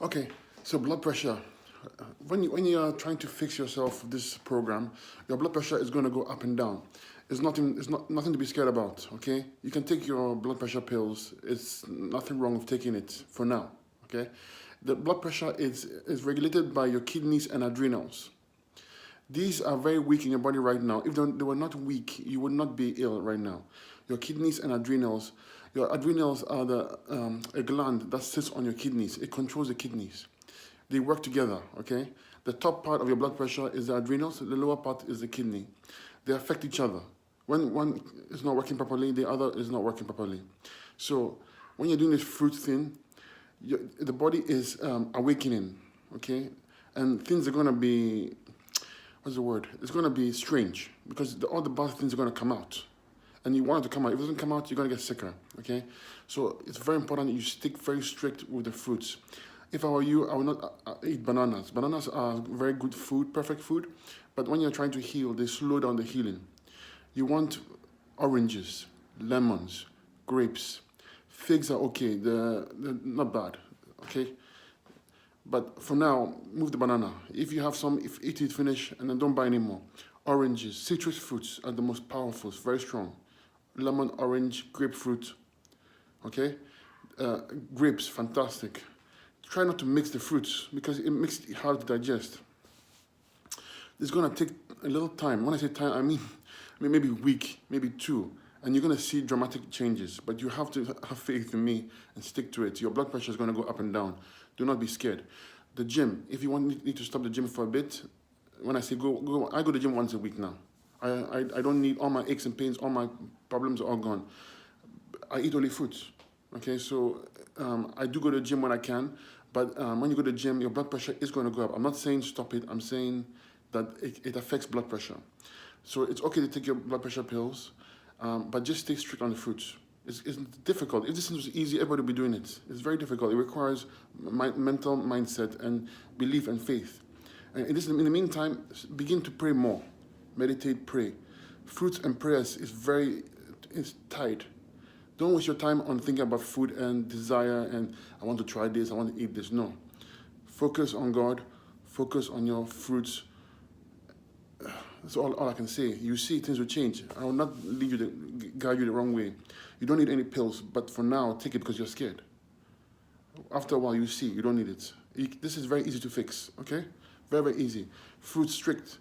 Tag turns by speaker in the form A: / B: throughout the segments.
A: Okay, so blood pressure. When you are trying to fix yourself with this program, your blood pressure is going to go up and down. It's nothing to be scared about. Okay, you can take your blood pressure pills. It's nothing wrong with taking it for now. Okay, the blood pressure is regulated by your kidneys and adrenals. These are very weak in your body right now. If they were not weak, you would not be ill right now. Your kidneys and adrenals. Your adrenals are a gland that sits on your kidneys. It controls the kidneys. They work together, okay? The top part of your blood pressure is the adrenals, the lower part is the kidney. They affect each other. When one is not working properly, the other is not working properly. So when you're doing this fruit thing, the body is awakening, okay? And things are going to be, what's the word? It's going to be strange because all the bad things are going to come out. And you want it to come out. If it doesn't come out, you're going to get sicker, okay? So it's very important that you stick very strict with the fruits. If I were you, I would not eat bananas. Bananas are very good food, perfect food, but when you're trying to heal, they slow down the healing. You want oranges, lemons, grapes. Figs are okay, they're not bad, okay? But for now, move the banana. If you have some, eat it, finish, and then don't buy any more. Oranges, citrus fruits are the most powerful, very strong. Lemon, orange, grapefruit, okay? Grapes, fantastic. Try not to mix the fruits because it makes it hard to digest. It's gonna take a little time. When I say time, I mean maybe a week, maybe two, and you're gonna see dramatic changes. But you have to have faith in me and stick to it. Your blood pressure is gonna go up and down. Do not be scared. The gym, if you need to stop the gym for a bit, when I say go, I go to the gym once a week now. I don't need all my aches and pains, all my problems are all gone. I eat only fruits, okay? So I do go to the gym when I can, but when you go to the gym, your blood pressure is going to go up. I'm not saying stop it, I'm saying that it affects blood pressure. So it's okay to take your blood pressure pills, but just stay strict on the fruits. It's difficult. If this was easy, everybody would be doing it. It's very difficult. It requires mental mindset and belief and faith. And in the meantime, begin to pray more. Meditate, pray. Fruits and prayers is tied. Don't waste your time on thinking about food and desire and I want to try this, I want to eat this. No. Focus on God. Focus on your fruits. That's all I can say. You see, things will change. I will not lead you guide you the wrong way. You don't need any pills, but for now, take it because you're scared. After a while, you see, you don't need it. This is very easy to fix, okay? Very, very easy. Fruit strict.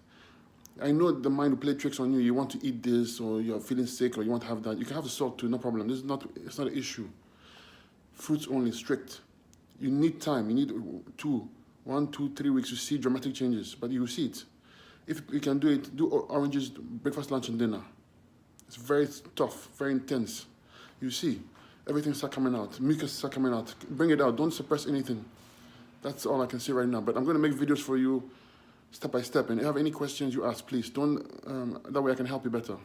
A: I know the mind will play tricks on you. You want to eat this, or you're feeling sick, or you want to have that. You can have the salt too, no problem. It's not an issue. Fruits only, strict. You need time. You need 1, 2, 3 weeks to see dramatic changes, but you will see it. If you can do it, do oranges, breakfast, lunch, and dinner. It's very tough, very intense. You see, everything start coming out. Mucus start coming out. Bring it out. Don't suppress anything. That's all I can say right now. But I'm going to make videos for you step by step. And if you have any questions, you ask, please. Don't. That way I can help you better.